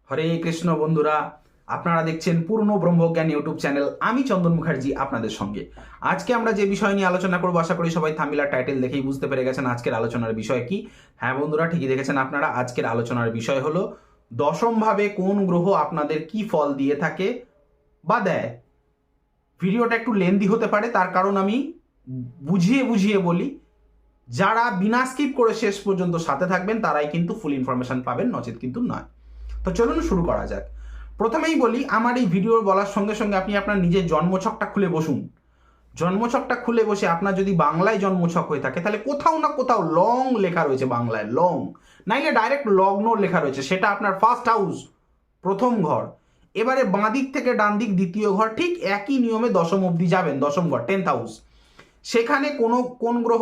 হরে কৃষ্ণ বন্ধুরা, আপনারা দেখছেন পূর্ণ ব্রহ্মজ্ঞান ইউটিউব চ্যানেল। আমি চন্দন মুখার্জি আপনাদের সঙ্গে। আজকে আমরা যে বিষয় নিয়ে আলোচনা করবো, আশা করি সবাই থাম্বনেল আর টাইটেল দেখেই বুঝতে পেরে গেছেন আজকের আলোচনার বিষয় কি। হ্যাঁ বন্ধুরা, ঠিকই দেখেছেন আপনারা। আজকের আলোচনার বিষয় হলো দশম ভাবে কোন গ্রহ আপনাদের কি ফল দিয়ে থাকে বা দেয়। ভিডিওটা একটু লেন্দি হতে পারে, তার কারণ আমি বুঝিয়ে বুঝিয়ে বলি। যারা বিনা স্কিপ করে শেষ পর্যন্ত সাথে থাকবেন তারাই কিন্তু ফুল ইনফরমেশন পাবেন, নচেত কিন্তু নয়। তো চলুন শুরু করা যাক। প্রথমেই বলি, আমার এই ভিডিও বলার সঙ্গে সঙ্গে আপনি আপনার নিজের জন্মছকটা খুলে বসুন। জন্মছকটা খুলে বসে আপনার যদি বাংলায় জন্মছক হয়ে থাকে তাহলে কোথাও না কোথাও লং লেখা রয়েছে, বাংলায় লং, নাইলে ডাইরেক্ট লগ্ন লেখা রয়েছে, সেটা আপনার ফার্স্ট হাউস, প্রথম ঘর। এবারে বাঁ দিক থেকে ডান দিক দ্বিতীয় ঘর, ঠিক একই নিয়মে দশম অবধি যাবেন, দশম ঘর 10th হাউস। সেখানে কোন গ্রহ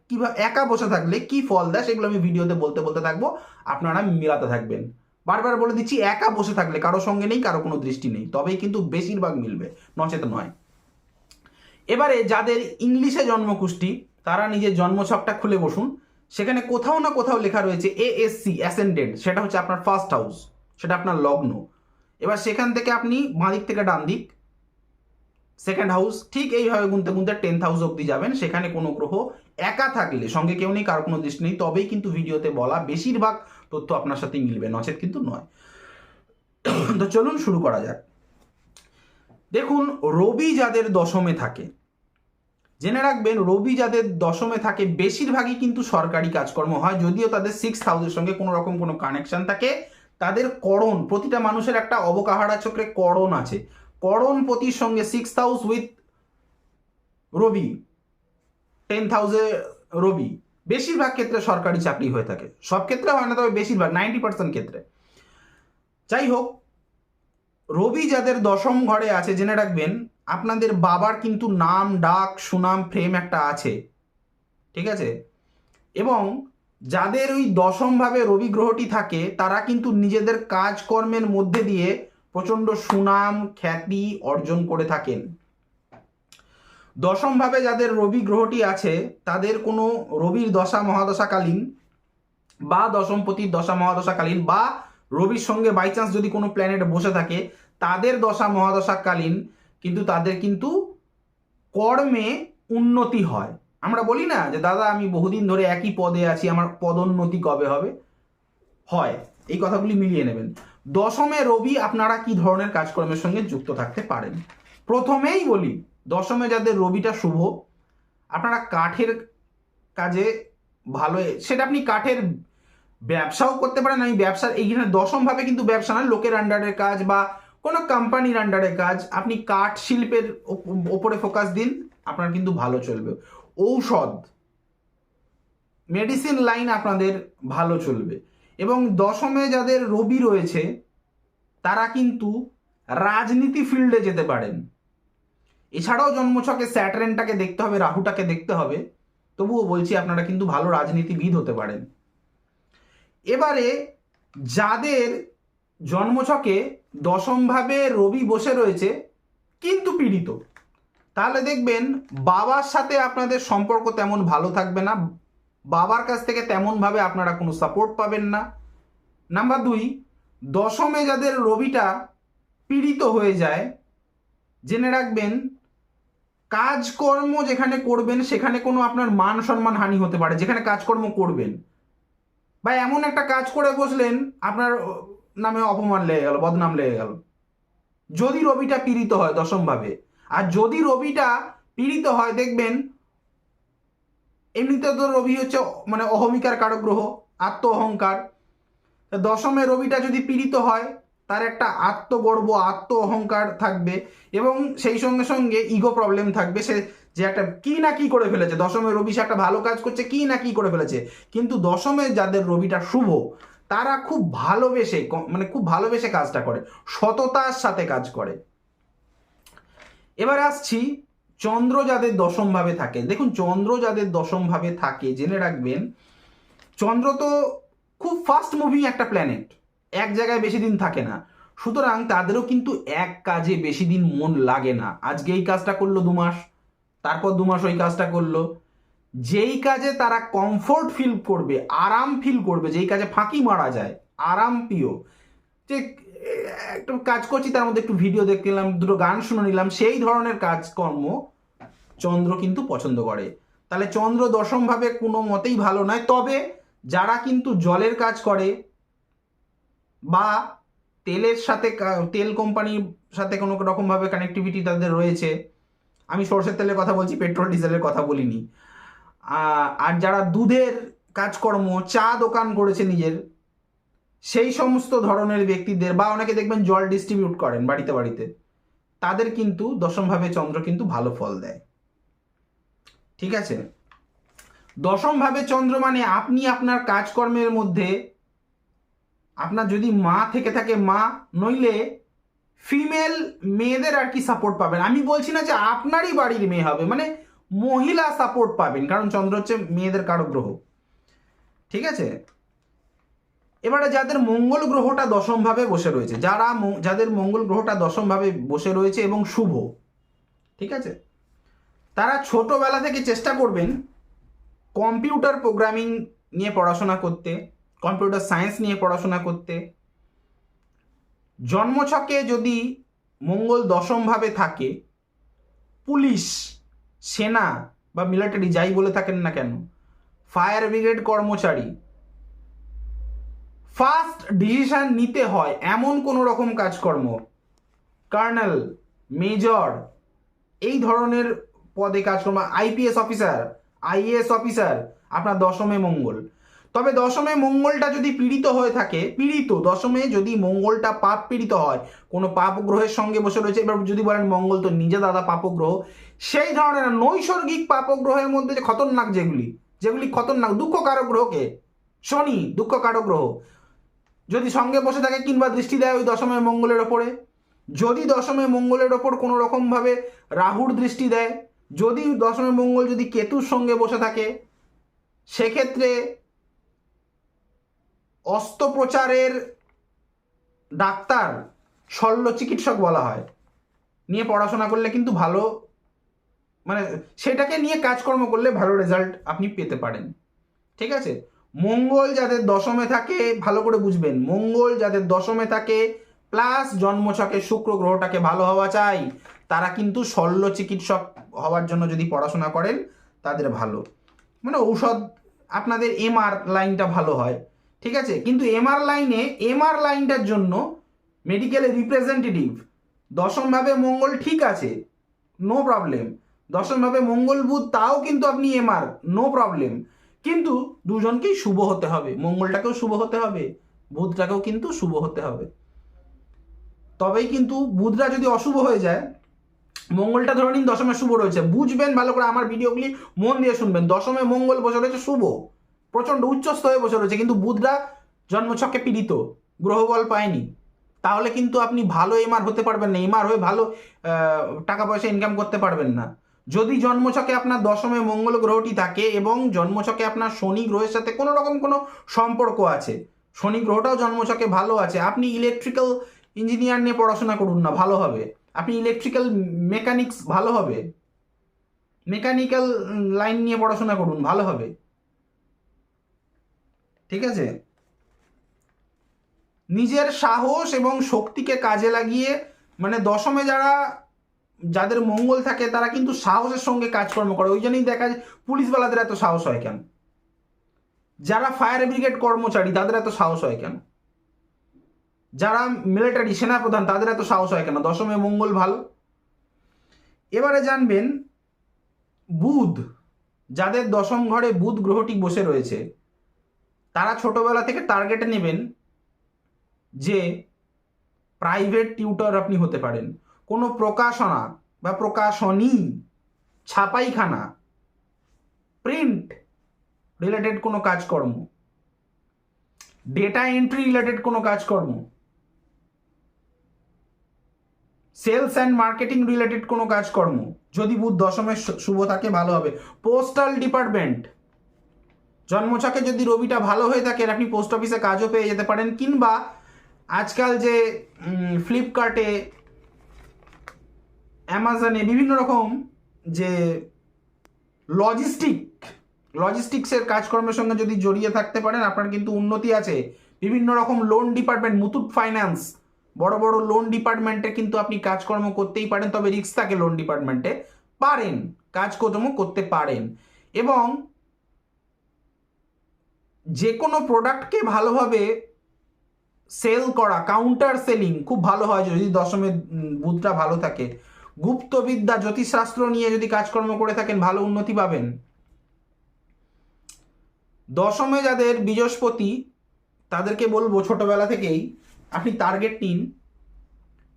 কিভাবে একা বসে থাকলে কি ফল দেয় সেগুলো আমি ভিডিওতে বলতে বলতে থাকবো, আপনারা মিলাতে থাকবেন। বারবার বলে দিচ্ছি, একা বসে থাকলে, কারো সঙ্গে নেই, কারো কোনো দৃষ্টি নেই, তবেই কিন্তু বেশিরভাগ মিলবে, নচেত নয়। এবারে যাদের ইংলিশে জন্মকুষ্টি তারা নিজের জন্মছকটা খুলে বসুন। সেখানে কোথাও না কোথাও লেখা রয়েছে ASC অ্যাসেন্ডেন্ট, সেটা হচ্ছে আপনার ফার্স্ট হাউস, সেটা আপনার লগ্ন। এবার সেখান থেকে আপনি বাঁ দিক থেকে ডান দিক সেকেন্ড হাউস, ঠিক এইভাবে গুনতে গুনতে 10th হাউস অব্দি যাবেন। সেখানে কোনো গ্রহ একা থাকলে, সঙ্গে কেউ নেই, কারো কোনো দৃষ্টি নেই, তবেই কিন্তু ভিডিওতে বলা বেশিরভাগ তথ্য আপনার সাথে মিলবে, নচেত কিন্তু নয়। তো চলুন শুরু করা যাক। দেখুন, রবি যাদের দশমে থাকে, জেনে রাখবেন রবি যাদের দশমে থাকে বেশিরভাগই কিন্তু সরকারি কাজকর্ম হয়, যদিও তাদের 6th হাউসের সঙ্গে কোনো রকম কোনো কানেকশন থাকে। তাদের করণ, প্রতিটা মানুষের একটা অবকাহারা চক্রে করণ আছে। করণ পতির সঙ্গে 6th house with Rabi, 10th হাউসে রবি, বেশিরভাগ ক্ষেত্রে সরকারি চাকরি হয়ে থাকে। সব ক্ষেত্রে হয় না, তবে বেশিরভাগ 90% ক্ষেত্রে। যাই হোক, রবি যাদের দশম ঘরে আছে, জেনে রাখবেন আপনাদের বাবার কিন্তু নাম ডাক সুনাম ফ্রেম একটা আছে, ঠিক আছে। এবং যাদের ওই দশম ভাবে রবি গ্রহটি থাকে তারা কিন্তু নিজেদের কাজকর্মের মধ্যে দিয়ে প্রচণ্ড সুনাম খ্যাতি অর্জন করে থাকেন। দশম ভাবে যাদের রবি গ্রহটি আছে তাদের কোনো রবির দশা মহাদশাকালীন বা দশমপতির দশা মহাদশাকালীন বা রবির সঙ্গে বাই চান্স যদি কোনো প্ল্যানেট বসে থাকে, তাদের দশা মহাদশাকালীন কিন্তু তাদের কিন্তু কর্মে উন্নতি হয়। আমরা বলি না যে দাদা আমি বহুদিন ধরে একই পদে আছি, আমার পদোন্নতি কবে হবে, হয়। এই কথাগুলি মিলিয়ে নেবেন। দশমে রবি আপনারা কি ধরনের কাজকর্মের সঙ্গে যুক্ত থাকতে পারেন। প্রথমেই বলি, দশমে যাদের রবিটা শুভ, আপনারা কাঠের কাজে ভালো, সেটা আপনি কাঠের ব্যবসাও করতে পারেন। আমি ব্যবসার এইখানে দশম ভাবে কিন্তু ব্যবসা না, লোকের আন্ডারের কাজ বা কোনো কোম্পানির আন্ডারে কাজ, আপনি কাঠ শিল্পের ওপরে ফোকাস দিন, আপনার কিন্তু ভালো চলবে। ঔষধ মেডিসিন লাইন আপনাদের ভালো চলবে। এবং দশমে যাদের রবি রয়েছে তারা কিন্তু রাজনীতি ফিল্ডে যেতে পারেন। এছাড়াও জন্মছকে স্যাটার্নটাকে দেখতে হবে, রাহুটাকে দেখতে হবে, তবুও বলছি আপনারা কিন্তু ভালো রাজনীতিবিদ হতে পারেন। এবারে যাদের জন্মছকে দশমভাবে রবি বসে রয়েছে কিন্তু পীড়িত, তাহলে দেখবেন বাবার সাথে আপনাদের সম্পর্ক তেমন ভালো থাকবে না, বাবার কাছ থেকে তেমনভাবে আপনারা কোনো সাপোর্ট পাবেন না। নাম্বার 2, দশমে যাদের রবিটা পীড়িত হয়ে যায়, জেনে রাখবেন কাজকর্ম যেখানে করবেন সেখানে কোনো আপনার মান সম্মান হানি হতে পারে। যেখানে কাজকর্ম করবেন বা এমন একটা কাজ করে বসলেন আপনার নামে অপমান লেগে গেল, বদনাম লেগে গেল, যদি রবিটা পীড়িত হয় দশমভাবে। আর যদি রবিটা পীড়িত হয়, দেখবেন এমনিতে তো রবি হচ্ছে মানে অহমিকার কারক গ্রহ, আত্ম অহংকার। দশমে রবিটা যদি পীড়িত হয় তার একটা আত্মগর্ব আত্ম অহংকার থাকবে এবং সেই সঙ্গে সঙ্গে ইগো প্রবলেম থাকবে। সে যে একটা কি না কি করে ফেলেছে, দশমে রবি সে একটা ভালো কাজ করছে, কি না কি করে ফেলেছে। কিন্তু দশমে যাদের রবিটা শুভ তারা খুব ভালোবেসে, মানে খুব ভালোবেসে কাজটা করে, সততার সাথে কাজ করে। এবার আসছি চন্দ্র যাদের দশম ভাবে থাকে। দেখুন, চন্দ্র যাদের দশম ভাবে থাকে, জেনে রাখবেন চন্দ্র তো খুব ফাস্ট মুভিং একটা প্ল্যানেট, এক জায়গায় বেশি দিন থাকে না। সুতরাং তাদেরও কিন্তু এক কাজে বেশি দিন মন লাগে না। আজকে এই কাজটা করলো 2 মাস, তারপর 2 মাস ওই কাজটা করলো। যেই কাজে তারা কমফোর্ট ফিল করবে, আরাম ফিল করবে, যেই কাজে ফাঁকি মারা যায়, আরাম প্রিয়, যে একটু কাজ করছি, তার মধ্যে একটু ভিডিও দেখতে নিলাম, দুটো গান শুনে নিলাম, সেই ধরনের কাজকর্ম চন্দ্র কিন্তু পছন্দ করে। তাহলে চন্দ্র দশমভাবে কোনো মতেই ভালো নয়। তবে যারা কিন্তু জলের কাজ করে বা তেলের সাথে, তেল কোম্পানির সাথে কোনো রকমভাবে কানেক্টিভিটি তাদের রয়েছে, আমি সরষের তেলের কথা বলছি, পেট্রোল ডিজেলের কথা বলিনি, আর যারা দুধের কাজকর্ম, চা দোকান করেছে নিজের, সেই সমস্ত ধরনের ব্যক্তিদের, বা অনেকে দেখবেন জল ডিস্ট্রিবিউট করেন বাড়িতে বাড়িতে, তাদের কিন্তু দশমভাবে চন্দ্র কিন্তু ভালো ফল দেয়। ঠিক আছে, দশমভাবে চন্দ্র মানে আপনি আপনার কাজকর্মের মধ্যে, আপনার যদি মা থেকে থাকে মা, নইলে ফিমেল মেয়েদের আর কি সাপোর্ট পাবেন। আমি বলছি না যে আপনারই বাড়ির মেয়ে হবে, মানে মহিলা সাপোর্ট পাবেন, কারণ চন্দ্র হচ্ছে মেয়েদের কারক গ্রহ। ঠিক আছে, এবারে যাদের মঙ্গল গ্রহটা দশমভাবে বসে রয়েছে, যাদের মঙ্গল গ্রহটা দশমভাবে বসে রয়েছে এবং শুভ, ঠিক আছে, তারা ছোটবেলা থেকে চেষ্টা করবেন কম্পিউটার প্রোগ্রামিং নিয়ে পড়াশোনা করতে, কম্পিউটার সায়েন্স নিয়ে পড়াশোনা করতে। জন্মছকে যদি মঙ্গল দশমভাবে থাকে, পুলিশ, সেনা বা মিলিটারি যাই বলে থাকেন না কেন, ফায়ার ব্রিগেড কর্মচারী, ফাস্ট ডিসিশন নিতে হয় এমন কোনো রকম কাজকর্ম, কর্নেল, মেজর, এই ধরনের পদে কাজকর্ম, আইপিএস অফিসার, আইএএস অফিসার, আপনার দশমে মঙ্গল। তবে দশমে মঙ্গলটা যদি পীড়িত হয়ে থাকে, দশমে যদি মঙ্গলটা পাপ পীড়িত হয়, কোনো পাপ গ্রহের সঙ্গে বসে রয়েছে, এবার যদি বলেন মঙ্গল তো নিজে দাদা পাপগ্রহ, সেই ধরনের নৈসর্গিক পাপগ্রহের মধ্যে যে খতরনাক, যেগুলি খতরনাক, দুঃখকারক গ্রহকে, শনি দুঃখকারক গ্রহ, যদি সঙ্গে বসে থাকে কিংবা দৃষ্টি দেয় ওই দশমে মঙ্গলের ওপরে, যদি দশমে মঙ্গলের ওপর কোনো রকমভাবে রাহুর দৃষ্টি দেয়, যদি দশমে মঙ্গল যদি কেতুর সঙ্গে বসে থাকে, সেক্ষেত্রে অস্ত্রোপচারের ডাক্তার, শল্য চিকিৎসক বলা হয়, নিয়ে পড়াশোনা করলে কিন্তু ভালো, মানে সেটাকে নিয়ে কাজকর্ম করলে ভালো রেজাল্ট আপনি পেতে পারেন। ঠিক আছে, মঙ্গল যাদের দশমে থাকে, ভালো করে বুঝবেন, মঙ্গল যাদের দশমে থাকে প্লাস জন্মছকে শুক্র গ্রহটাকে ভালো হওয়া চাই, তারা কিন্তু শল্য চিকিৎসক হওয়ার জন্য যদি পড়াশোনা করেন তাদের ভালো, মানে ঔষধ, আপনাদের এমআর লাইনটা ভালো হয়। ঠিক আছে, কিন্তু এমআর লাইনটার জন্য মেডিকেলের রিপ্রেজেন্টেটিভ দশমভাবে মঙ্গল ঠিক আছে, নো প্রবলেম, দশমভাবে মঙ্গল বুধ, তাও কিন্তু আপনি এমআর, নো প্রবলেম, কিন্তু দুজনকেই শুভ হতে হবে, মঙ্গলটাকেও শুভ হতে হবে, বুধটাকেও কিন্তু শুভ হতে হবে। তবেই কিন্তু বুধরা যদি অশুভ হয়ে যায়, মঙ্গলটা ধরে নিন দশমে শুভ রয়েছে, বুঝবেন ভালো করে, আমার ভিডিওগুলি মন দিয়ে শুনবেন, দশমে মঙ্গল বসে রয়েছে শুভ, প্রচণ্ড উচ্চস্থ হয়ে বসে রয়েছে, কিন্তু বুধরা জন্মছকে পীড়িত, গ্রহবল পায়নি, তাহলে কিন্তু আপনি ভালো এমআর হতে পারবেন না, এমআর হয়ে ভালো টাকা পয়সা ইনকাম করতে পারবেন না। যদি জন্মছকে আপনার দশমে মঙ্গল গ্রহটি থাকে এবং জন্মছকে আপনার শনি গ্রহের সাথে কোনো রকম কোনো সম্পর্ক আছে, শনি গ্রহটাও জন্মছকে ভালো আছে, আপনি ইলেকট্রিক্যাল ইঞ্জিনিয়ার নিয়ে পড়াশোনা করুন না, ভালো হবে, আপনি ইলেকট্রিক্যাল মেকানিক্স, ভালো হবে, মেকানিক্যাল লাইন নিয়ে পড়াশোনা করুন, ভালো হবে। ঠিক আছে, নিজের সাহস এবং শক্তিকে কাজে লাগিয়ে, মানে দশমে যাদের মঙ্গল থাকে তারা কিন্তু সাহসের সঙ্গে কাজকর্ম করে, ওই জন্যই দেখা যায় পুলিশওয়ালাদের এত সাহস হয় কেন, যারা ফায়ার ব্রিগেড কর্মচারী তাদের এত সাহস হয় কেন, যারা মিলিটারি সেনাপ্রধান তাদের এত সাহস হয় কেন, দশমে মঙ্গল ভালো। এবারে জানবেন বুধ, যাদের দশম ঘরে বুধ গ্রহটি বসে রয়েছে, তারা ছোটবেলা থেকে টার্গেটে নেবেন যে প্রাইভেট টিউটর আপনি হতে পারেন, কোনো প্রকাশনা বা প্রকাশনী, ছাপাইখানা, প্রিন্ট রিলেটেড কোনো কাজকর্ম, ডেটা এন্ট্রি রিলেটেড কোনো কাজকর্ম, সেলস অ্যান্ড মার্কেটিং রিলেটেড কোনো কাজকর্ম, যদি বুধ দশমে শুভ থাকে ভালো হবে। পোস্টাল ডিপার্টমেন্ট, জন্মছকে যদি রবিটা ভালো হয়ে থাকে, আপনি পোস্ট অফিসে কাজও পেয়ে যেতে পারেন, কিংবা আজকাল যে ফ্লিপকার্টে, অ্যামাজনে বিভিন্ন রকম যে লজিস্টিক্সের কাজকর্মের সঙ্গে যদি জড়িয়ে থাকতে পারেন, আপনার কিন্তু উন্নতি আছে, বিভিন্ন রকম লোন ডিপার্টমেন্ট, মুথুট ফাইন্যান্স, বড় বড় লোন ডিপার্টমেন্টে কিন্তু আপনি কাজকর্ম করতেই পারেন, তবে রিস্ক থাকে লোন ডিপার্টমেন্টে, পারেন কাজকর্ম করতে পারেন। এবং যে কোনো প্রোডাক্টকে ভালোভাবে সেল করা, কাউন্টার সেলিং খুব ভালো হয় যদি দশমে বুধটা ভালো থাকে। গুপ্তবিদ্যা, জ্যোতিষশাস্ত্র নিয়ে যদি কাজকর্ম করে থাকেন ভালো উন্নতি পাবেন। দশমে যাদের বৃহস্পতি, তাদেরকে বলবো ছোটবেলা থেকেই আপনি টার্গেট নিন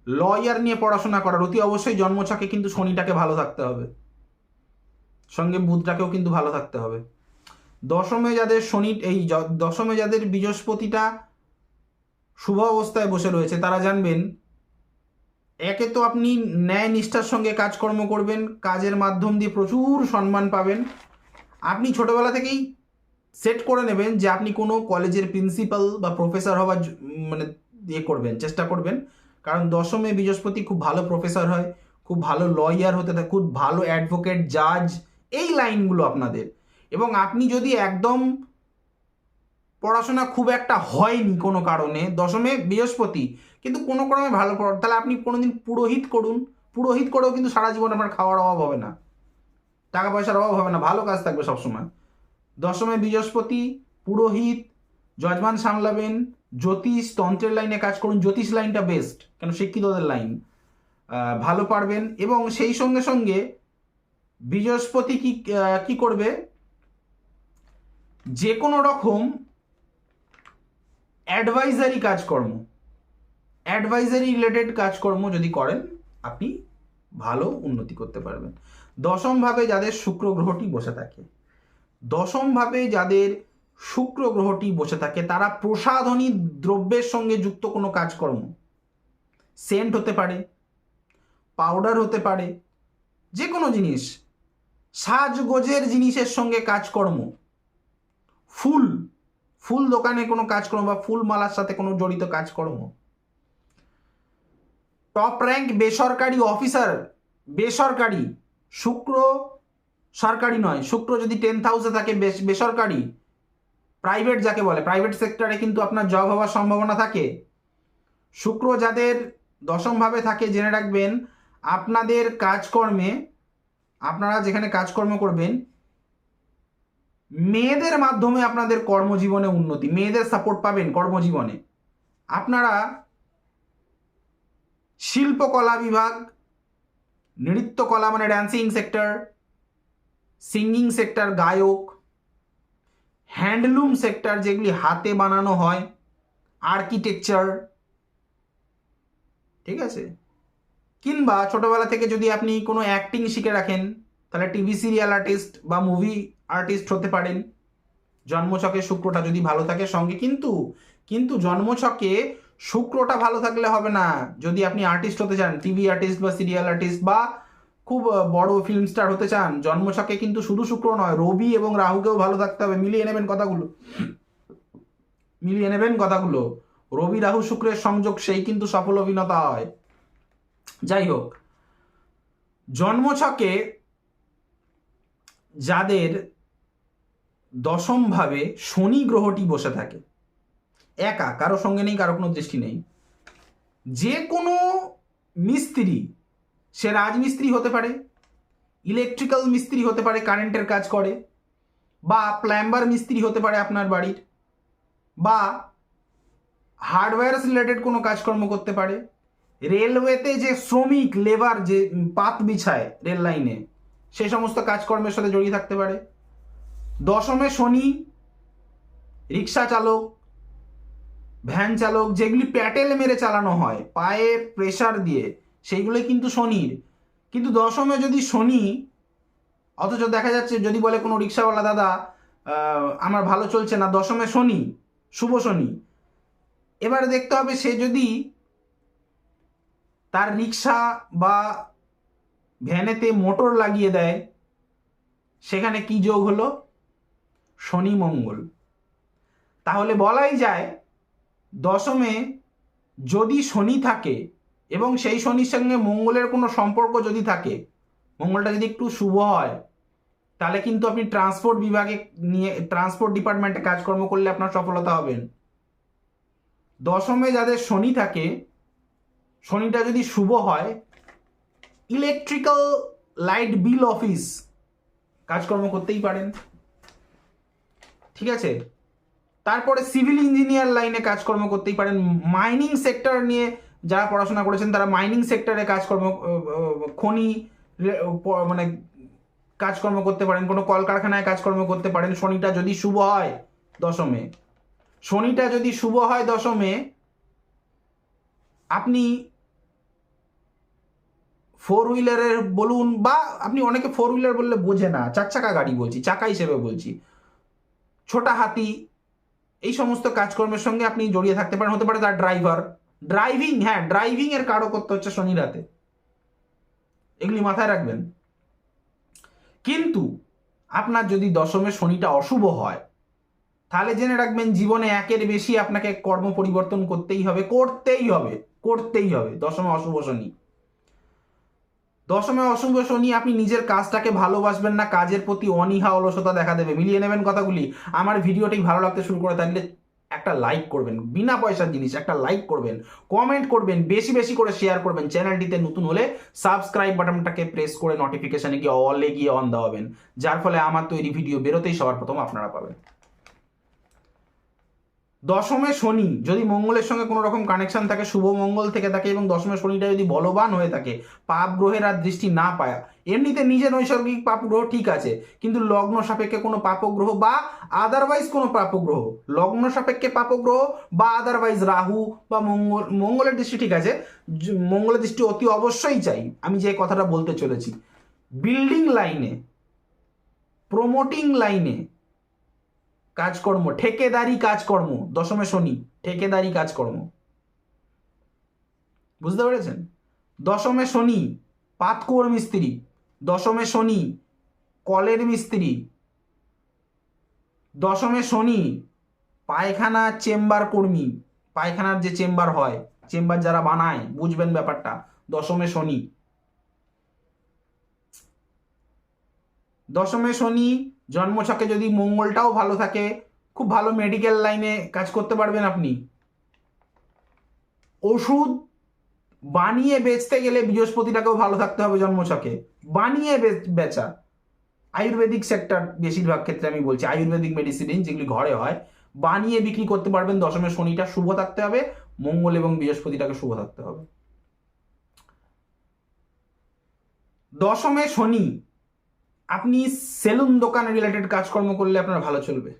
লয়ার নিয়ে পড়াশোনা করার। অতি অবশ্যই জন্মছকে কিন্তু শনিটাকে ভালো থাকতে হবে, সঙ্গে বুধটাকেও কিন্তু ভালো থাকতে হবে। দশমে যাদের শনি, এই দশমে যাদের বৃহস্পতিটা শুভ অবস্থায় বসে রয়েছে, তারা জানবেন একে তো আপনি ন্যায় নিষ্ঠার সঙ্গে কাজকর্ম করবেন, কাজের মাধ্যম দিয়ে প্রচুর সম্মান পাবেন। আপনি ছোটবেলা থেকেই সেট করে নেবেন যে আপনি কোনো কলেজের প্রিন্সিপাল বা প্রফেসর হওয়ার মানে করবেন, চেষ্টা করবেন। কারণ দশমে বৃহস্পতি খুব ভালো প্রফেসর হয়, খুব ভালো লয়ার হতে থাকে, খুব ভালো অ্যাডভোকেট, জাজ, এই লাইনগুলো আপনাদের। এবং আপনি যদি একদম পড়াশোনা খুব একটা হয়নি কোনো কারণে, দশমে বৃহস্পতি কিন্তু কোনো ক্রমে ভালো পড়া, তাহলে আপনি কোনোদিন পুরোহিত করুন। পুরোহিত করেও কিন্তু সারা জীবন আপনার খাওয়ার অভাব হবে না, টাকা পয়সার অভাব হবে না, ভালো কাজ থাকবে সবসময়। দশমে বৃহস্পতি, পুরোহিত, যজমান সামলাবেন, জ্যোতিষ তন্ত্রের লাইনে কাজ করুন। জ্যোতিষ লাইনটা বেস্ট, কেন শিক্ষিতদের লাইন, ভালো পারবেন। এবং সেই সঙ্গে সঙ্গে বৃহস্পতি কি করবে, যে কোনো রকম অ্যাডভাইজারি কাজকর্ম, অ্যাডভাইজারি রিলেটেড কাজকর্ম যদি করেন আপনি ভালো উন্নতি করতে পারবেন। দশমভাবে যাদের শুক্র গ্রহটি বসে থাকে, দশমভাবে যাদের শুক্র গ্রহটি বসে থাকে, তারা প্রসাধনী দ্রব্যের সঙ্গে যুক্ত কোনো কাজকর্ম, সেন্ট হতে পারে, পাউডার হতে পারে, যে কোনো জিনিস, সাজগোজের জিনিসের সঙ্গে কাজকর্ম, ফুল ফুল দোকানে কোনো কাজকর্ম বা ফুল মালার সাথে কোনো জড়িত কাজকর্ম, টপ র্যাঙ্ক বেসরকারি অফিসার, বেসরকারি, শুক্র সরকারি নয়, শুক্র যদি 10th হাউসে থাকে বেসরকারি, প্রাইভেট যাকে বলে, প্রাইভেট সেক্টরে কিন্তু আপনার জব হওয়ার সম্ভাবনা থাকে। শুক্র যাদের দশমভাবে থাকে, জেনে রাখবেন আপনাদের কাজকর্মে, আপনারা যেখানে কাজকর্ম করবেন, মেয়েদের মাধ্যমে আপনাদের কর্মজীবনে উন্নতি, মেয়েদের সাপোর্ট পাবেন কর্মজীবনে। আপনারা শিল্পকলা বিভাগ, নৃত্যকলা মানে ড্যান্সিং সেক্টর, সিঙ্গিং সেক্টর, গায়ক, হ্যান্ডলুম সেক্টর যেগুলি হাতে বানানো হয়, আর্কিটেকচার, ঠিক আছে, কিংবা ছোটবেলা থেকে যদি আপনি কোনো অ্যাক্টিং শিখে রাখেন তাহলে টিভি সিরিয়াল আর্টিস্ট বা মুভি আর্টিস্ট হতে পারেন। জন্মছকে শুক্রটা যদি ভালো থাকে সঙ্গে, কিন্তু জন্মছকে শুক্রটা ভালো থাকলে হবে না। যদি আপনি আর্টিস্ট হতে চান, টিভি আর্টিস্ট বা সিরিয়াল আর্টিস্ট বা খুব বড় ফিল্ম স্টার হতে চান, জন্মছকে কিন্তু শুধু শুক্র নয়, রবি এবং রাহুকেও ভালো থাকতে হবে। মিলিয়ে নেবেন কথাগুলো, রবি রাহু শুক্রের সংযোগ, সেই কিন্তু সফল অভিনেতা হয়। যাই হোক, জন্মছকে যাদের দশমভাবে শনি গ্রহটি বসে থাকে, একা, কারো সঙ্গে নেই, কারো কোনো দৃষ্টি নেই, যে কোনো মিস্ত্রি, সে রাজমিস্ত্রি হতে পারে, ইলেকট্রিক্যাল মিস্ত্রি হতে পারে, কারেন্টের কাজ করে, বা প্লাম্বার মিস্ত্রি হতে পারে আপনার বাড়ির, বা হার্ডওয়্যার রিলেটেড কোনো কাজকর্ম করতে পারে, রেলওয়েতে যে শ্রমিক লেবার যে পাত বিছায় রেল লাইনে, সেই সমস্ত কাজকর্মের সাথে জড়িয়ে থাকতে পারে। দশমে শনি, রিক্সা চালক, ভ্যান চালক, যেগুলি প্যাটেল মেরে চালানো হয় পায়ে প্রেসার দিয়ে, সেইগুলোই কিন্তু শনির। কিন্তু দশমে যদি শনি, অথচ দেখা যাচ্ছে যদি বলে কোনো রিক্সাওয়ালা, দাদা আমার ভালো চলছে না, দশমে শনি, শুভ শনি, এবারে দেখতে হবে সে যদি তার রিক্সা বা ভ্যানেতে মোটর লাগিয়ে দেয়, সেখানে কি যোগ হলো, শনি মঙ্গল। তাহলে বলাই যায় দশমে যদি শনি থাকে এবং সেই শনির সঙ্গে মঙ্গলের কোনো সম্পর্ক যদি থাকে, মঙ্গলটা যদি একটু শুভ হয়, তাহলে কিন্তু আপনি ট্রান্সপোর্ট বিভাগে নিয়ে, ট্রান্সপোর্ট ডিপার্টমেন্টে কাজকর্ম করলে আপনার সফলতা হবেন। দশমে যাদের শনি থাকে, শনিটা যদি শুভ হয়, ইলেকট্রিক্যাল লাইট বিল অফিস কাজকর্ম করতেই পারেন, ঠিক আছে। তারপরে সিভিল ইঞ্জিনিয়ার লাইনে কাজকর্ম করতেই পারেন। মাইনিং সেক্টর নিয়ে যারা পড়াশোনা করেছেন তারা মাইনিং সেক্টরে কাজকর্ম, খনি মানে কাজকর্ম করতে পারেন, কোনো কলকারখানায় কাজকর্ম করতে পারেন শনিটা যদি শুভ হয় দশমে। শনিটা যদি শুভ হয় দশমে, আপনি ফোর হুইলারের বলুন, বা আপনি অনেকে ফোর হুইলার বললে বোঝে না, চার চাকা গাড়ি বলছি, চাকা হিসেবে বলছি, ছোটা হাতি, এই সমস্ত কাজকর্মের সঙ্গে আপনি জড়িয়ে থাকতে পারেন। হতে পারে তার ড্রাইভার, ড্রাইভিং, হ্যাঁ ড্রাইভিং এর কারকত্ব হচ্ছে শনি রাতে, এগুলি মাথায় রাখবেন। কিন্তু আপনার যদি দশমে শনিটা অশুভ হয়, তাহলে জেনে রাখবেন জীবনে একের বেশি আপনাকে কর্ম পরিবর্তন করতেই হবে, করতেই হবে, করতেই হবে। দশমে অশুভ শনি, দশমে অশুভ শনি, আপনি নিজের কাজটাকে ভালোবাসবেন না, কাজের প্রতি অনীহা অলসতা দেখা দেবে। মিলিয়ে নেবেন কথাগুলি। আমার ভিডিওটি ভালো লাগতে শুরু করে থাকলে একটা লাইক করবেন, বিনা পয়সার জিনিস, একটা লাইক করবেন, কমেন্ট করবেন, বেশি বেশি করে শেয়ার করবেন। চ্যানেলটিতে নতুন হলে সাবস্ক্রাইব বাটনটাকে প্রেস করে নোটিফিকেশনে গিয়ে অলে গিয়ে অন দেওয়াবেন, যার ফলে আমার তৈরি ভিডিও বেরোতেই সবার প্রথম আপনারা পাবেন। দশমে শনি যদি মঙ্গলের সঙ্গে কোনো রকম কানেকশন থাকে, শুভ মঙ্গল থেকে থাকে, এবং দশমে শনিটা যদি বলবান হয়ে থাকে, পাপ গ্রহের আর দৃষ্টি না পায়, এমনিতে নিজে নৈসর্গিক পাপ গ্রহ ঠিক আছে, কিন্তু লগ্ন সাপেক্ষে কোনো পাপগ্রহ বা আদারওয়াইজ কোনো পাপগ্রহ, লগ্ন সাপেক্ষে পাপগ্রহ বা আদারওয়াইজ রাহু বা মঙ্গল, মঙ্গলের দৃষ্টি ঠিক আছে, মঙ্গলের দৃষ্টি অতি অবশ্যই চাই। আমি যে কথাটা বলতে চলেছি, বিল্ডিং লাইনে, প্রমোটিং লাইনে কাজকর্ম, ঠেকেদারি কাজকর্ম, দশমে শনি, ঠেকেদারি কাজকর্ম, বুঝতে পেরেছেন। দশমে শনি পাতকুয়োর মিস্ত্রি, দশমে শনি কলের মিস্ত্রি, দশমে শনি পায়খানা চেম্বার কর্মী, পায়খানার যে চেম্বার হয়, চেম্বার যারা বানায়, বুঝবেন ব্যাপারটা, দশমে শনি। দশমে শনি জন্মছকে যদি মঙ্গলটাও ভালো থাকে, খুব ভালো মেডিকেল লাইনে কাজ করতে পারবেন আপনি। ওষুধ বানিয়ে বেচতে গেলে বৃহস্পতিটাকেও ভালো থাকতে হবে জন্মছকে, বানিয়ে বেচা, আয়ুর্বেদিক সেক্টর বেশিরভাগ ক্ষেত্রে আমি বলছি, আয়ুর্বেদিক মেডিসিন যেগুলি ঘরে হয়, বানিয়ে বিক্রি করতে পারবেন। দশমে শনিটা শুভ থাকতে হবে, মঙ্গল এবং বৃহস্পতিটাকে শুভ থাকতে হবে। দশমে শনি আপনি সেলুন দোকান রিলেটেড কাজকর্ম করলে আপনার ভালো চলবে,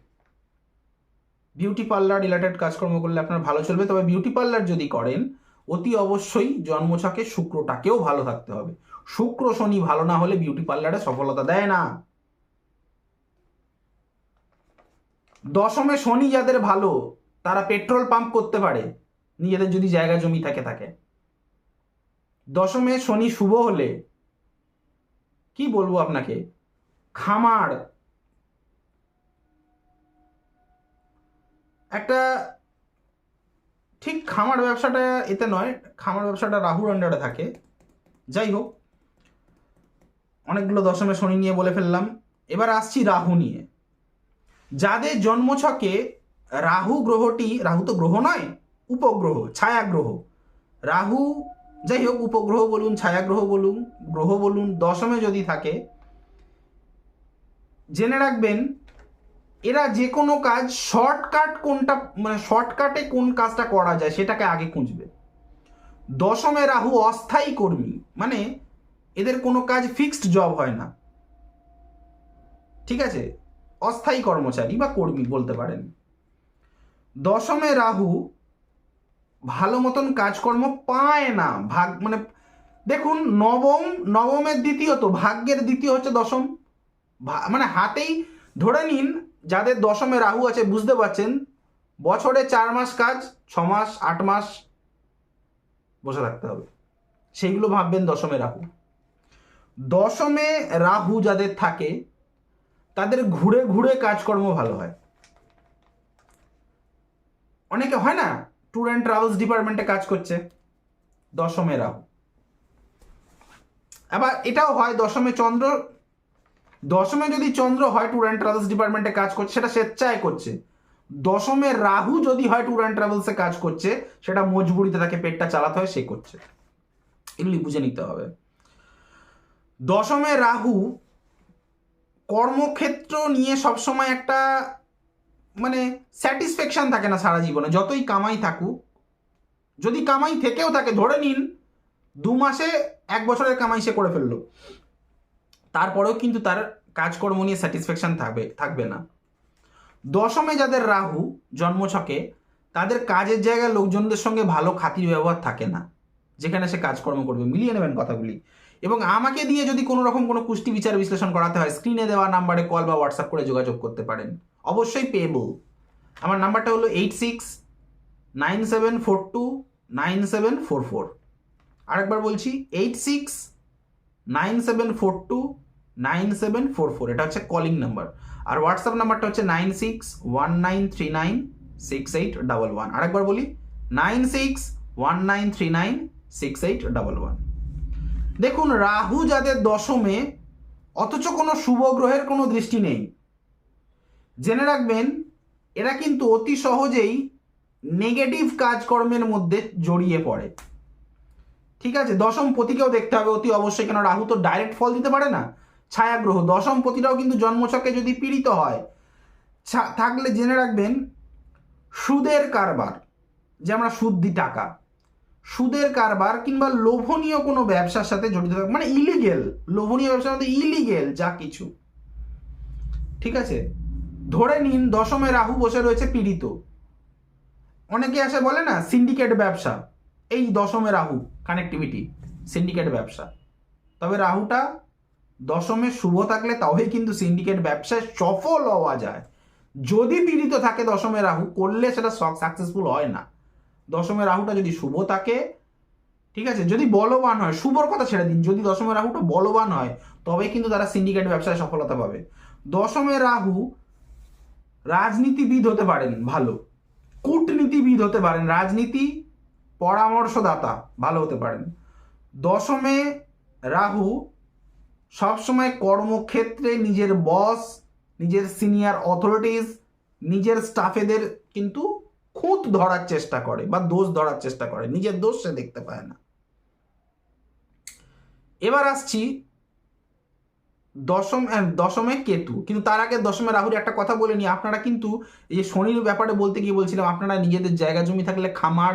বিউটি পার্লার রিলেটেড কাজকর্ম করলে আপনার ভালো চলবে। তবে বিউটি পার্লার যদি করেন, অতি অবশ্যই জন্মছকে শুক্রটাকেও ভালো থাকতে হবে। শুক্র শনি ভালো না হলে বিউটি পার্লারে সফলতা দেয় না। দশমে শনি যাদের ভালো, তারা পেট্রোল পাম্প করতে পারে, নিজেদের যদি জায়গা জমি থাকে। দশমে শনি শুভ হলে কি বলবো আপনাকে, খামার, একটা ঠিক খামার ব্যবসাটা এতে নয়, খামার ব্যবসাটা রাহুর আন্ডারে থাকে। যাই হোক, অনেকগুলো দশমে শনি নিয়ে বলে ফেললাম, এবার আসছি রাহু নিয়ে। যাদের জন্মছকে রাহু গ্রহটি, রাহু তো গ্রহ নয়, উপগ্রহ, ছায়াগ্রহ, রাহু, যাই হোক উপগ্রহ বলুন, ছায়াগ্রহ বলুন, গ্রহ বলুন, দশমে যদি থাকে, জেনে রাখবেন এরা যে কোনো কাজ শর্টকাট কোনটা, মানে শর্টকাটে কোন কাজটা করা যায় সেটাকে আগে খুঁজবে। দশমে রাহু অস্থায়ী কর্মী, মানে এদের কোনো কাজ ফিক্সড জব হয় না, ঠিক আছে, অস্থায়ী কর্মচারী বা কর্মী বলতে পারেন। দশমে রাহু ভালো মতন কাজকর্ম পায় না, ভাগ মানে দেখুন, নবমের দ্বিতীয়, তো ভাগ্যের দ্বিতীয় হচ্ছে দশম, মানে হাতেই ধরে নিন যাদের দশমে রাহু আছে, বুঝতে পারছেন, বছরে 4 মাস কাজ, 6 মাস 8 মাস বসে থাকতে হবে, সেইগুলো ভাববেন দশমে রাহু। দশমে রাহু যাদের থাকে তাদের ঘুরে ঘুরে কাজকর্ম ভালো হয়। অনেকে হয় না ট্যুর অ্যান্ড ট্রাভেলস ডিপার্টমেন্টে কাজ করছে, দশমে রাহু। আবার এটাও হয় দশমে চন্দ্র, দশমে যদি চন্দ্র হয় ট্যুর অ্যান্ড ট্রাভেলস ডিপার্টমেন্টে কাজ করছে, সেটা স্বেচ্ছায় করছে, দশমে রাহু যদি হয় ট্যুর অ্যান্ড ট্রাভেলসে কাজ করছে, সেটা মজবুরিতে তাকে পেটটা চালাতে হয়, সে করছে, এগুলি বুঝে নিতে হবে। দশমে রাহু কর্মক্ষেত্র নিয়ে সবসময় একটা মানে স্যাটিসফ্যাকশন থাকে না সারা জীবনে, যতই কামাই থাকুক। যদি কামাই থেকেও থাকে, ধরে নিন 2 মাসে 1 বছরের কামাই সে করে ফেললো, তারপরেও কিন্তু তার কাজকর্ম নিয়ে স্যাটিসফ্যাকশন থাকবে না। দশমে যাদের রাহু জন্মছকে, তাদের কাজের জায়গায় লোকজনদের সঙ্গে ভালো খাতির ব্যবহার থাকে না, যেখানে সে কাজকর্ম করবে। মিলিয়ে নেবেন কথাগুলি। এবং আমাকে দিয়ে যদি কোনো রকম কোনো কুষ্টি বিচার বিশ্লেষণ করাতে হয়, স্ক্রিনে দেওয়া নাম্বারে কল বা হোয়াটসঅ্যাপ করে যোগাযোগ করতে পারেন, অবশ্যই পেয়েবল। আমার নাম্বারটা হলো 8697429744। আরেকবার বলছি, 8697429744, এটা হচ্ছে কলিং নাম্বার। আর হোয়াটসঅ্যাপ নাম্বারটা হচ্ছে 9619396811। আরেকবার বলি, 9619396811। দেখুন, রাহু যাদের দশমে অথচ কোনো শুভ গ্রহের কোনো দৃষ্টি নেই, জেনে রাখবেন এরা কিন্তু অতি সহজেই নেগেটিভ কাজকর্মের মধ্যে জড়িয়ে পড়ে। ঠিক আছে, দশম পতিকেও দেখতে হবে অতি অবশ্যই, কেন রাহু তো ডাইরেক্ট ফল দিতে পারে না, ছায়া গ্রহ। দশম পতিটাও কিন্তু জন্মছকে যদি পীড়িত হয় থাকলে জেনে রাখবেন সুদের কারবার, যে আমরা সুদ দিই টাকা, সুদের কারবার কিংবা লোভনীয় কোনো ব্যবসার সাথে জড়িত থাকবে, মানে ইলিগেল, লোভনীয় ব্যবসার মধ্যে ইলিগেল যা কিছু। ঠিক আছে, ধরে নিন দশমে রাহু বসে রয়েছে পীড়িত, অনেকে আসে বলে না সিন্ডিকেট ব্যবসা, এই দশমে রাহু কানেক্টিভিটি, সিন্ডিকেট ব্যবসা। তবে রাহুটা দশমে শুভ থাকলে তবেই কিন্তু সিন্ডিকেট ব্যবসায় সফল হওয়া যায়। যদি পীড়িত থাকে দশমে রাহু, করলে সেটা সাকসেসফুল হয় না। দশমে রাহুটা যদি শুভ থাকে, ঠিক আছে, যদি বলবান হয়, শুভর কথা ছেড়ে দিন, যদি দশমে রাহুটা বলবান হয় তবে কিন্তু তারা সিন্ডিকেট ব্যবসায় সফলতা পাবে। দশমে রাহু রাজনীতিবিদ হতে পারেন ভালো, কূটনীতিবিদ হতে পারেন, রাজনীতি পরামর্শদাতা ভালো হতে পারেন। দশমে রাহু সবসময় কর্মক্ষেত্রে নিজের বস, নিজের সিনিয়র অথরিটিস, নিজের স্টাফেদের কিন্তু খুঁত ধরার চেষ্টা করে বা দোষ ধরার চেষ্টা করে, নিজের দোষ সে দেখতে পায় না। এবার আসছি দশমে কেতু, কিন্তু তার আগে দশমে রাহুর একটা কথা বলে নি। আপনারা কিন্তু এই যে শনির ব্যাপারে বলতে গিয়ে বলছিলাম, আপনারা নিজেদের জায়গা জমি থাকলে খামার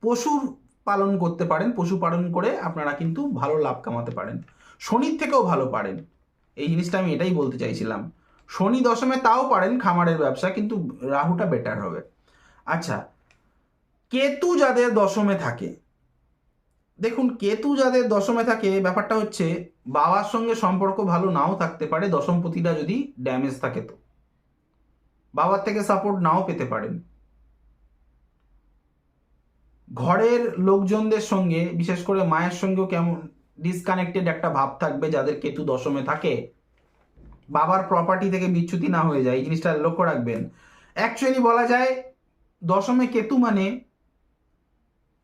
পশুর পালন করতে পারেন, পশু পালন করে আপনারা কিন্তু ভালো লাভ কামাতে পারেন, শনির থেকেও ভালো পারেন। এই জিনিসটা আমি এটাই বলতে চাইছিলাম, শনি দশমে তাও পারেন খামারের ব্যবসা, কিন্তু রাহুটা বেটার হবে। আচ্ছা, কেতু যাদের দশমে থাকে, দেখুন কেতু যাদের দশমে থাকে, ব্যাপারটা হচ্ছে বাবার সঙ্গে সম্পর্ক ভালো নাও থাকতে পারে, দশমপতিটা যদি ড্যামেজ থাকে, তো বাবার থেকে সাপোর্ট নাও পেতে পারেন। ঘরের লোকজনদের সঙ্গে, বিশেষ করে মায়ের সঙ্গেও কেমন ডিসকানেক্টেড একটা ভাব থাকবে যাদের কেতু দশমে থাকে। বাবার প্রপার্টি থেকে বিচ্যুতি না হয়ে যায়, এই জিনিসটা লক্ষ্য রাখবেন। অ্যাকচুয়ালি বলা যায় দশমে কেতু মানে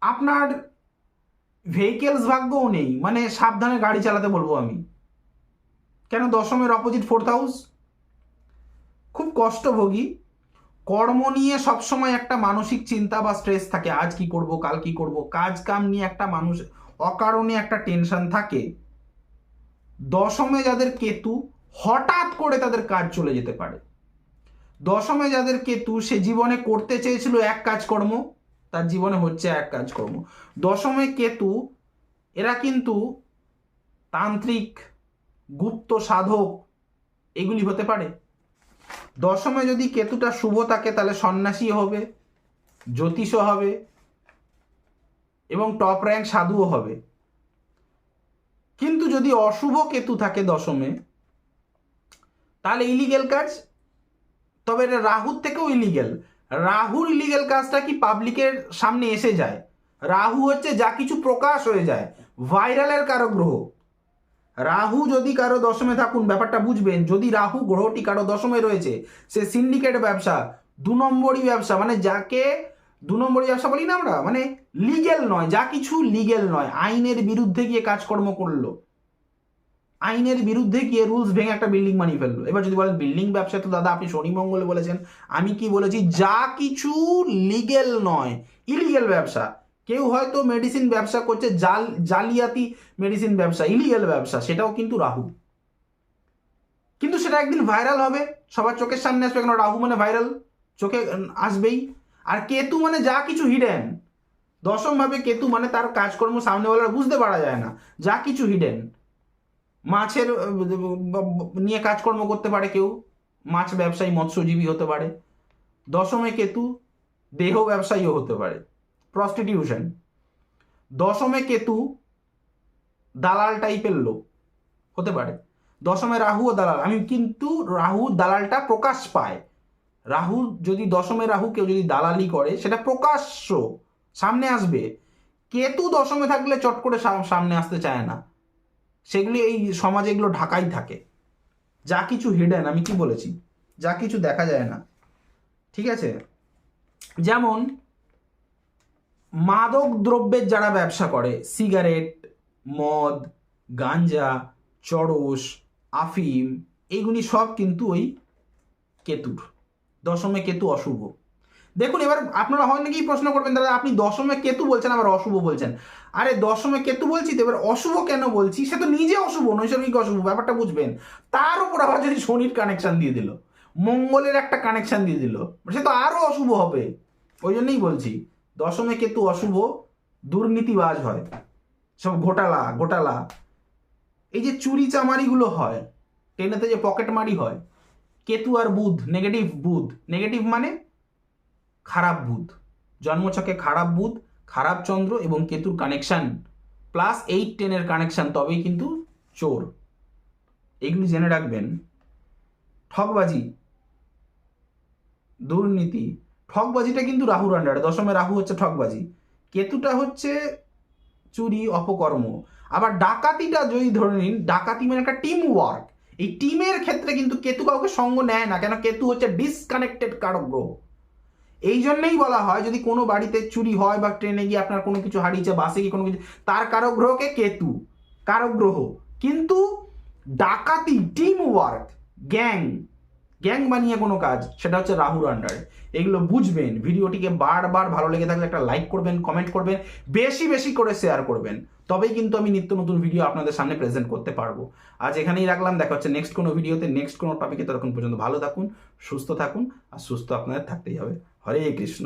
আপনার ভেহিকেলস ভাগ্যও নেই, মানে সাবধানে গাড়ি চালাতে বলবো আমি। কেন, দশমের অপোজিট 4th হাউস, খুব কষ্টভোগী, কর্ম নিয়ে সবসময় একটা মানসিক চিন্তা বা স্ট্রেস থাকে, আজ কি করব, কাল কি করব, কাজ কাম নিয়ে একটা মানুষ অকারণে একটা টেনশন থাকে। দশমে যাদের কেতু, হঠাৎ করে তাদের কাজ চলে যেতে পারে। দশমে যাদের কেতু, সে জীবনে করতে চেয়েছিল এক কাজকর্ম, তার জীবনে হচ্ছে এক কাজকর্ম। দশমে কেতু এরা কিন্তু তান্ত্রিক, গুপ্ত সাধক এগুলি হতে পারে। দশমে যদি কেতুটা শুভ থাকে তাহলে সন্ন্যাসী হবে, জ্যোতিষও হবে এবং টপ র্যাঙ্ক সাধুও হবে। কিন্তু যদি অশুভ কেতু থাকে দশমে, তাহলে ইলিগেল কাজ, তবে এটা রাহুর থেকেও ইলিগেল। রাহুর ইলিগেল কাজটা কি পাবলিকের সামনে এসে যায়, রাহু হচ্ছে যা কিছু প্রকাশ হয়ে যায়, ভাইরালের কারো গ্রহ। রাহু যদি কারো দশমে থাকুন, ব্যাপারটা বুঝবেন, যদি রাহু গ্রহটি কারো দশমে রয়েছে, সে সিন্ডিকেট ব্যবসা, 2 নম্বরই ব্যবসা, মানে যাকে 2 নম্বরই ব্যবসা বলি না আমরা, মানে লিগেল নয়, যা কিছু লিগেল নয়, আইনের বিরুদ্ধে গিয়ে কাজকর্ম করলো, আইনের বিরুদ্ধে গিয়ে রুলস ভেঙে একটা বিল্ডিং বানিয়ে ফেললো। এবার যদি বলেন বিল্ডিং ব্যবসা, তো দাদা আপনি শনি মঙ্গলে বলেছেন, আমি কি বলেছি? যা কিছু লিগেল নয়, ইলিগেল ব্যবসা, কেউ হয়তো মেডিসিন ব্যবসা করছে, জালিয়াতি মেডিসিন ব্যবসা, ইলিগেল ব্যবসা, সেটাও কিন্তু রাহু। কিন্তু সেটা একদিন ভাইরাল হবে, সবার চোখের সামনে আসবে, কেন রাহু মানে ভাইরাল, চোখে আসবেই। আর কেতু মানে যা কিছু হিডেন, দশম ভাবে কেতু মানে তার কাজকর্ম সামনেওয়ালার বুঝতে পারা যায় না, যা কিছু হিডেন। মাছের নিয়ে কাজকর্ম করতে পারে কেউ, মাছ ব্যবসায়ী, মৎস্যজীবী হতে পারে। দশমে কেতু দেহ ব্যবসায়ীও হতে পারে, প্রস্টিটিউশন। দশমে কেতু দালাল টাইপের লোক হতে পারে। দশমে রাহু ও দালাল, আমি কিন্তু রাহু দালালটা প্রকাশ পায়। রাহু যদি দশমে রাহু কেউ যদি দালালি করে, সেটা প্রকাশ্য সামনে আসবে। কেতু দশমে থাকলে চট করে সামনে আসতে চায় না, সেগুলি এই সমাজে এগুলো ঢাকাই থাকে। যা কিছু হিডেন, আমি কি বলেছি, যা কিছু দেখা যায় না, ঠিক আছে? যেমন মাদক দ্রব্যের যারা ব্যবসা করে, সিগারেট, মদ, গাঞ্জা, চরস, আফিম, এইগুলি সব কিন্তু ওই কেতুর। দশমে কেতু অশুভ। দেখুন, এবার আপনারা হয় নাকি প্রশ্ন করবেন, দাদা আপনি দশমে কেতু বলছেন আবার অশুভ বলছেন। আরে দশমে কেতু বলছি তো, এবার অশুভ কেন বলছি? সে তো নিজে অশুভ, নৈসর্গিক অশুভ, ব্যাপারটা বুঝবেন। তার উপর আবার যদি শনির কানেকশন দিয়ে দিল, মঙ্গলের একটা কানেকশন দিয়ে দিল, সে তো আরো অশুভ হবে। ওই জন্যই বলছি দশমে কেতু অশুভ, দুর্নীতিবাজ হয়, সব ঘোটালা। এই যে চুরি চামারিগুলো হয়, ট্রেনেতে যে পকেট মারি হয়, কেতু আর বুধ, নেগেটিভ মানে খারাপ বুধ, জন্মছকে খারাপ বুধ, খারাপ চন্দ্র এবং কেতুর কানেকশন প্লাস 8-10 কানেকশন, তবেই কিন্তু চোর। এইগুলি জেনে রাখবেন। ঠকবাজি, দুর্নীতি, ঠকবাজিটা কিন্তু রাহুর আন্ডারে। দশমে রাহু হচ্ছে ঠকবাজি, কেতুটা হচ্ছে চুরি, অপকর্ম। আবার ডাকাতিটা যদি ধরে নিন, ডাকাতি মানে একটা টিম ওয়ার্ক। এই টিমের ক্ষেত্রে কিন্তু কেতু কাউকে সঙ্গ নেয় না, কেন? কেতু হচ্ছে ডিসকানেক্টেড কারক গ্রহ। এই জন্যই বলা হয়, যদি কোনো বাড়িতে চুরি হয় বা ট্রেনে গিয়ে আপনার কোনো কিছু হারিয়েছে, বাসে গিয়ে কোনো কিছু, তার কারক গ্রহকে কেতু, কারক গ্রহ। কিন্তু ডাকাতি, টিম ওয়ার্ক, গ্যাং বানিয়ে কোনো কাজ, সেটা হচ্ছে রাহুর আন্ডারে। এগুলো বুঝবেন। ভিডিওটিকে বারবার ভালো লেগে থাকলে একটা লাইক করবেন, কমেন্ট করবেন, বেশি বেশি করে শেয়ার করবেন, তবেই কিন্তু আমি নিত্য নতুন ভিডিও আপনাদের সামনে প্রেজেন্ট করতে পারবো। আজ এখানেই রাখলাম, দেখা হচ্ছে নেক্সট কোনো ভিডিওতে, নেক্সট কোনো টপিকে। ততক্ষণ পর্যন্ত ভালো থাকুন, সুস্থ থাকুন, আর সুস্থ আপনাদের থাকতেই হবে। হরে কৃষ্ণ।